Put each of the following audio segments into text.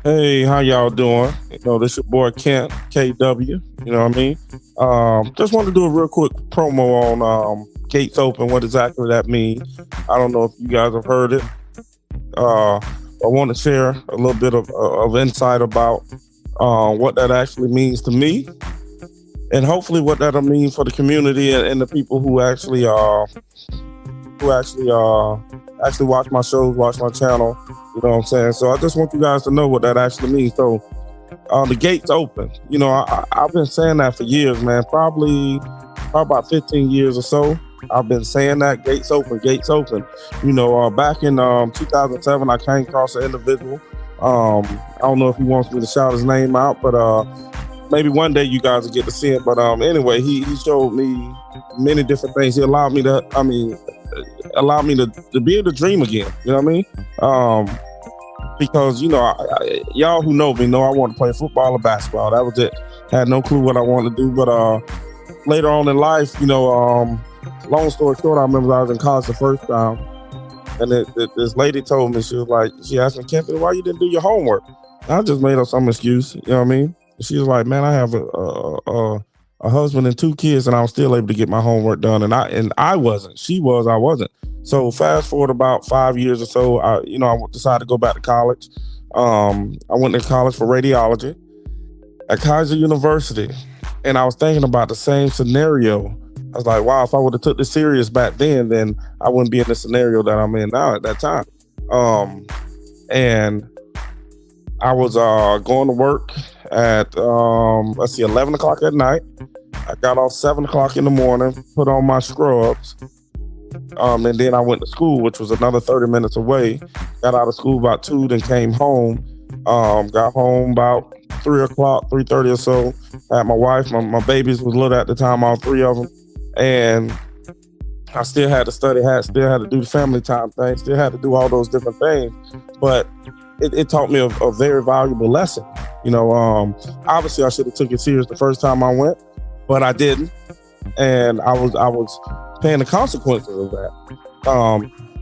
Hey, how y'all doing? This your boy Kent, KW. You know what I mean? Just want to do a real quick promo on Gates Open, what exactly that means. I don't know if you guys have heard it. I want to share a little bit of insight about what that actually means to me, and hopefully what that'll mean for the community and the people who actually watch my shows, watch my channel. You know what I'm saying? So I just want you guys to know what that actually means. So the gates open. I've been saying that for years, man. Probably about 15 years or so. I've been saying that gates open, gates open. Back in 2007, I came across an individual. I don't know if he wants me to shout his name out, but maybe one day you guys will get to see it. But anyway, he showed me many different things. He allowed me to be able to dream again. You know what I mean? Because y'all who know me know I want to play football or basketball. That was it. Had no clue what I wanted to do, but later on in life, long story short, I remember I was in college the first time, and this lady told me, she asked me, Kempton, why you didn't do your homework? And I just made up some excuse. You know what I mean? She was like, man, I have a husband and two kids, and I was still able to get my homework done. And I wasn't. She was. I wasn't. So fast forward about 5 years or so, I decided to go back to college. I went to college for radiology at Kaiser University, and I was thinking about the same scenario. I was like, wow, if I would have took this serious back then I wouldn't be in the scenario that I'm in now at that time. And I was going to work at 11 o'clock at night. I got off 7 o'clock in the morning, put on my scrubs, and then I went to school, which was another 30 minutes away. Got out of school about 2, then came home. Got home about 3 o'clock, 3:30 or so. Had my wife, my babies was little at the time, all three of them, and I still had to study, still had to do the family time thing, still had to do all those different things. But it taught me a very valuable lesson. Obviously I should have took it serious the first time I went, but I didn't, and I was paying the consequences of that.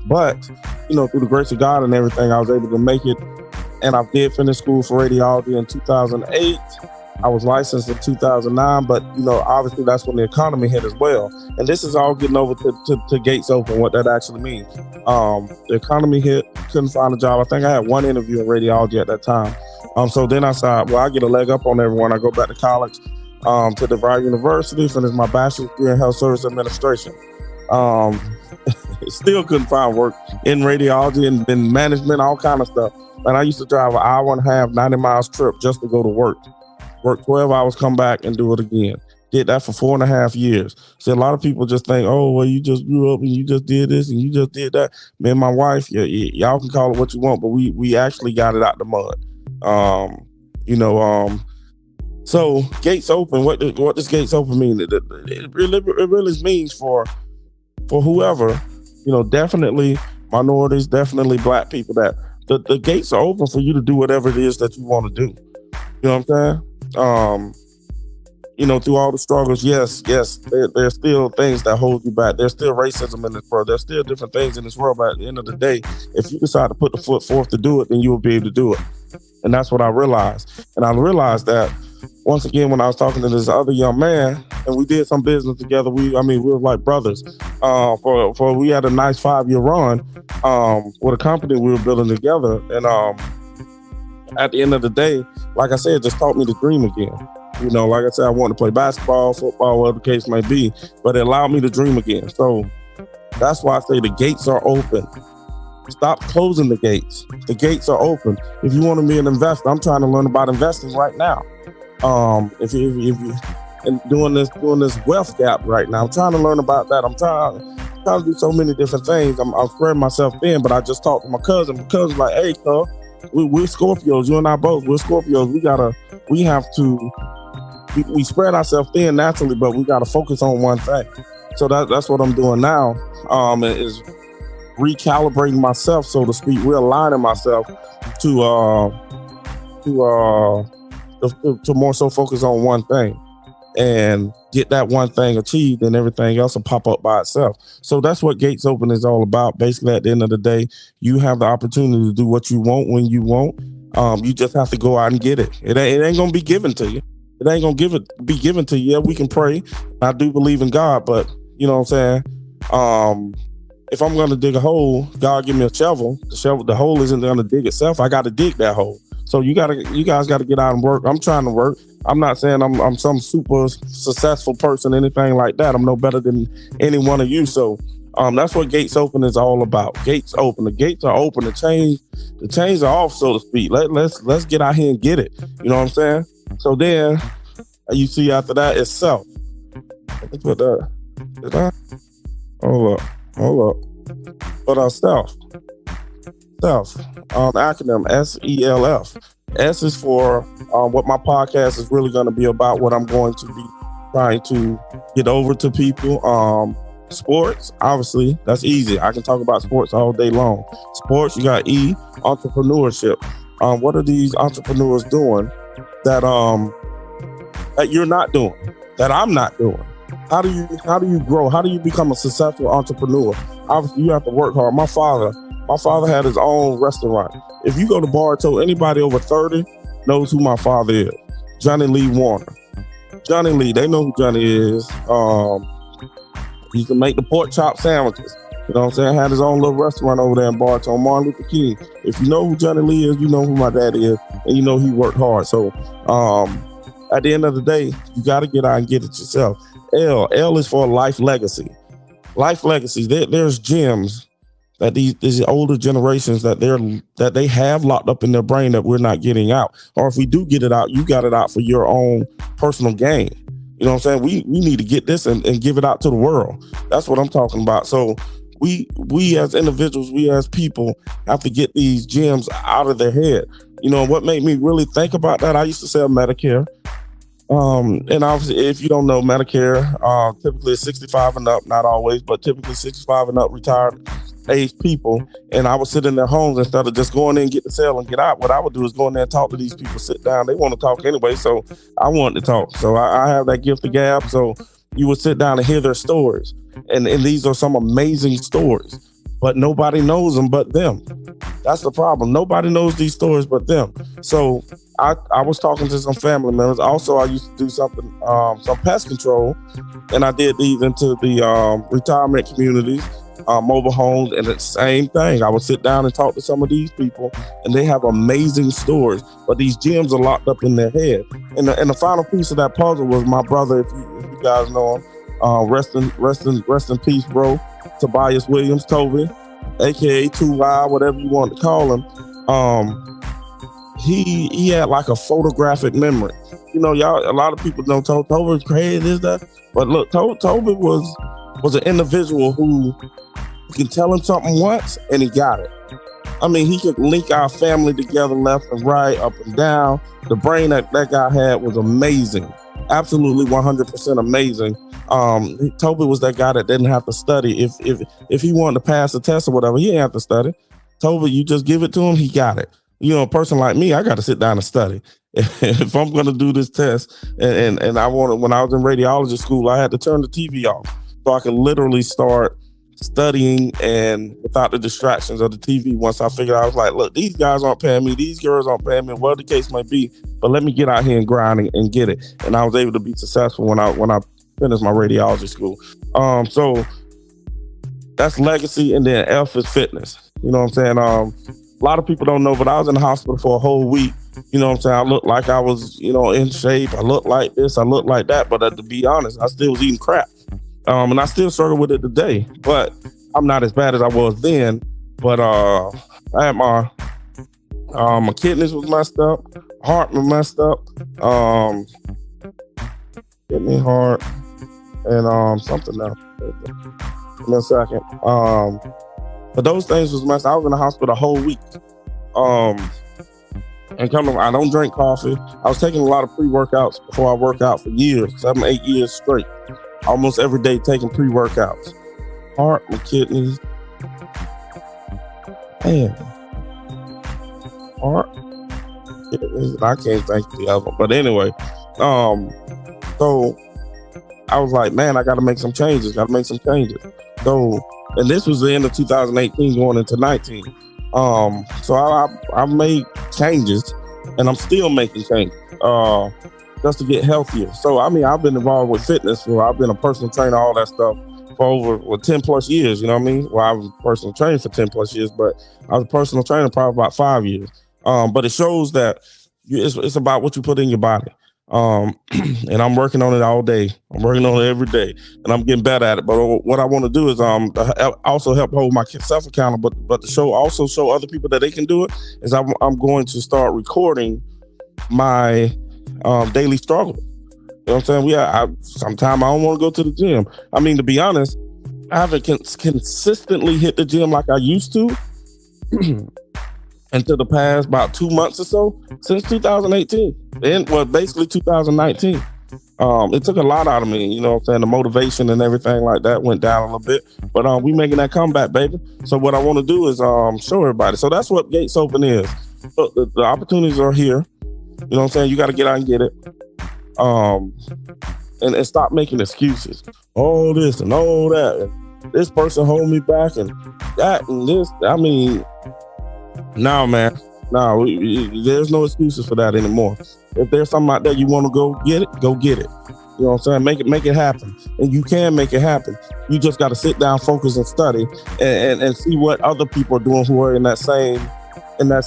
But through the grace of God and everything, I was able to make it, and I did finish school for radiology in 2008. I was licensed in 2009, but obviously that's when the economy hit as well. And this is all getting over to Gates Open, what that actually means. The economy hit, couldn't find a job. I think I had one interview in radiology at that time. So then I said, well, I get a leg up on everyone. I go back to college, to DeVry University, finish my bachelor's degree in health service administration. Still couldn't find work in radiology and in management, all kind of stuff. And I used to drive an hour and a half, 90 miles trip just to go to work. Work 12 hours, come back and do it again. Did that for 4.5 years. So a lot of people just think, oh, well, you just grew up and you just did this and you just did that. Me and my wife, y'all can call it what you want, but we actually got it out the mud. So Gates Open, what does Gates Open mean? It really means for whoever, definitely minorities, definitely black people, that the gates are open for you to do whatever it is that you want to do. You know what I'm saying? Through all the struggles, yes, there's still things that hold you back. There's still racism in this world. There's still different things in this world. But at the end of the day, if you decide to put the foot forth to do it, then you will be able to do it. And that's what I realized. And I realized that once again when I was talking to this other young man, and we did some business together. We were like brothers. We had a nice 5-year run with a company we were building together, and at the end of the day, like I said, it just taught me to dream again. Like I said, I wanted to play basketball, football, whatever the case may be, but it allowed me to dream again. So that's why I say the gates are open. Stop closing the gates. The gates are open. If you want to be an investor, I'm trying to learn about investing right now. If you and doing this wealth gap right now, I'm trying to learn about that. I'm trying to do so many different things. I'm spreading myself thin, but I just talked to my cousin. My cousin's like, hey, cuz, we're Scorpios. You and I both. We're Scorpios. We spread ourselves thin naturally, but we gotta focus on one thing. So that's what I'm doing now. Is recalibrating myself, so to speak, realigning myself to more so focus on one thing and get that one thing achieved, and everything else will pop up by itself. So that's what Gates Open is all about. Basically, at the end of the day, you have the opportunity to do what you want when you want, You just have to go out and get it. It ain't gonna be given to you. It ain't gonna be given to you. Yeah, we can pray. I do believe in God, but you know what I'm saying. If I'm gonna dig a hole, God give me a shovel. The hole isn't gonna dig itself. I got to dig that hole. So you guys gotta get out and work. I'm trying to work. I'm not saying I'm some super successful person, anything like that. I'm no better than any one of you. So that's what Gates Open is all about. Gates Open. The gates are open. The chains are off, so to speak. Let's get out here and get it. You know what I'm saying? So then you see after that it's self. Let's put that. Did I? Hold up. But self. Acronym S.E.L.F. S is for what my podcast is really going to be about. What I'm going to be trying to get over to people. Sports, obviously, that's easy. I can talk about sports all day long. Sports, you got E, entrepreneurship. What are these entrepreneurs doing that you're not doing, that I'm not doing? How do you grow? How do you become a successful entrepreneur? Obviously, you have to work hard. My father had his own restaurant. If you go to Bartow, anybody over 30 knows who my father is. Johnny Lee Warner. Johnny Lee, they know who Johnny is. He can make the pork chop sandwiches. You know what I'm saying? Had his own little restaurant over there in Bartow, Martin Luther King. If you know who Johnny Lee is, you know who my daddy is, and you know he worked hard. So at the end of the day, you got to get out and get it yourself. L is for life legacy. Life legacies. There's gems that these older generations that they have locked up in their brain that we're not getting out. Or if we do get it out, you got it out for your own personal gain. You know what I'm saying? We need to get this and give it out to the world. That's what I'm talking about. So we as individuals, we as people have to get these gems out of their head. You know, what made me really think about that, I used to sell Medicare. And obviously, if you don't know, Medicare, typically is 65 and up, not always, but typically 65 and up retired age people. And I would sit in their homes instead of just going in, get the sale and get out. What I would do is go in there and talk to these people, sit down. They want to talk anyway, so I wanted to talk. So I have that gift of gab. So you would sit down and hear their stories. And these are some amazing stories, but nobody knows them but them. That's the problem. Nobody knows these stories but them. So I was talking to some family members. Also, I used to do some pest control, and I did these into the retirement communities, mobile homes, and the same thing. I would sit down and talk to some of these people, and they have amazing stories, but these gems are locked up in their head. And the final piece of that puzzle was my brother, if you guys know him. Rest in peace, bro. Tobias Williams, Toby, aka 2Y, whatever you want to call him. He had like a photographic memory. You know, y'all, a lot of people don't know Toby was crazy, this, that. But look, Toby was an individual who you can tell him something once and he got it. I mean, he could link our family together left and right, up and down. The brain that guy had was amazing. Absolutely 100% amazing. Toby was that guy that didn't have to study. If he wanted to pass the test or whatever, he didn't have to study. Toby, you just give it to him, he got it. You know, a person like me, I got to sit down and study. If I'm going to do this test, and I wanted, when I was in radiology school, I had to turn the TV off so I could literally start studying and without the distractions of the TV. Once I figured out, I was like, look, these guys aren't paying me, these girls aren't paying me, whatever the case might be, but let me get out here and grind and get it. And I was able to be successful when I finished my radiology school. So that's legacy, and then F is fitness. You know what I'm saying? A lot of people don't know, but I was in the hospital for a whole week. You know what I'm saying? I looked like I was, in shape. I looked like this, I looked like that. But to be honest, I still was eating crap. And I still struggle with it today. But I'm not as bad as I was then. But I had my kidneys was messed up. Heart was messed up. Kidney, heart, and something else. In a second. But those things was messed. I was in the hospital a whole week. And I don't drink coffee. I was taking a lot of pre-workouts before I work out for years, 7-8 years straight. Almost every day taking pre-workouts. Heart, my kidneys. Man. Heart, kidneys. I can't think of the other one. But anyway, so I was like, man, I got to make some changes. So, and this was the end of 2018 going into 19. So I made changes, and I'm still making changes just to get healthier. So I mean, I've been involved with fitness for I've been a personal trainer, all that stuff for over 10 plus years. You know what I mean? Well, I was personal training for 10 plus years, but I was a personal trainer probably about 5 years. But it shows that it's about what you put in your body. And I'm working on it all day. I'm working on it every day, and I'm getting better at it. But what I want to do is also help hold myself accountable, but to show other people that they can do it. Is I'm going to start recording my daily struggle. You know what I'm saying? Sometimes I don't want to go to the gym. I mean, to be honest, I haven't consistently hit the gym like I used to until the past about 2 months or so, since 2018, and well, basically 2019. It took a lot out of me, you know what I'm saying? The motivation and everything like that went down a little bit, but we making that comeback, baby. So what I want to do is show everybody. So that's what Gates Open is. So the opportunities are here. You know what I'm saying? You got to get out and get it. And stop making excuses. All this and all that. And this person hold me back and that and this. I mean, no, man. No, there's no excuses for that anymore. If there's something out there you want to go get it, go get it. You know what I'm saying? Make it happen. And you can make it happen. You just got to sit down, focus, and study and see what other people are doing who are in that same in that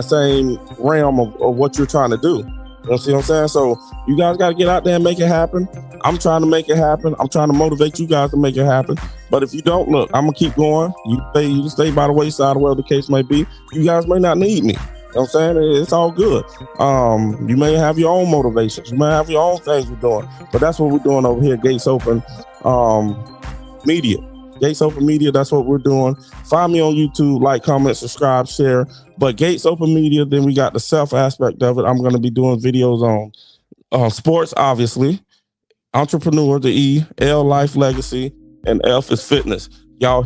same realm of what you're trying to do. You know what I'm saying? So you guys got to get out there and make it happen. I'm trying to make it happen. I'm trying to motivate you guys to make it happen. But if you don't, look, I'm gonna keep going. You stay by the wayside, whatever the case may be. You guys may not need me. You know what I'm saying? It's all good. You may have your own motivations. You may have your own things you're doing. But that's what we're doing over here, Gates Open Media. Gates Open Media, that's what we're doing. Find me on YouTube, like, comment, subscribe, share. But Gates Open Media, then we got the self aspect of it. I'm going to be doing videos on sports, obviously, entrepreneur, the E, L, life, legacy, and F is fitness. Y'all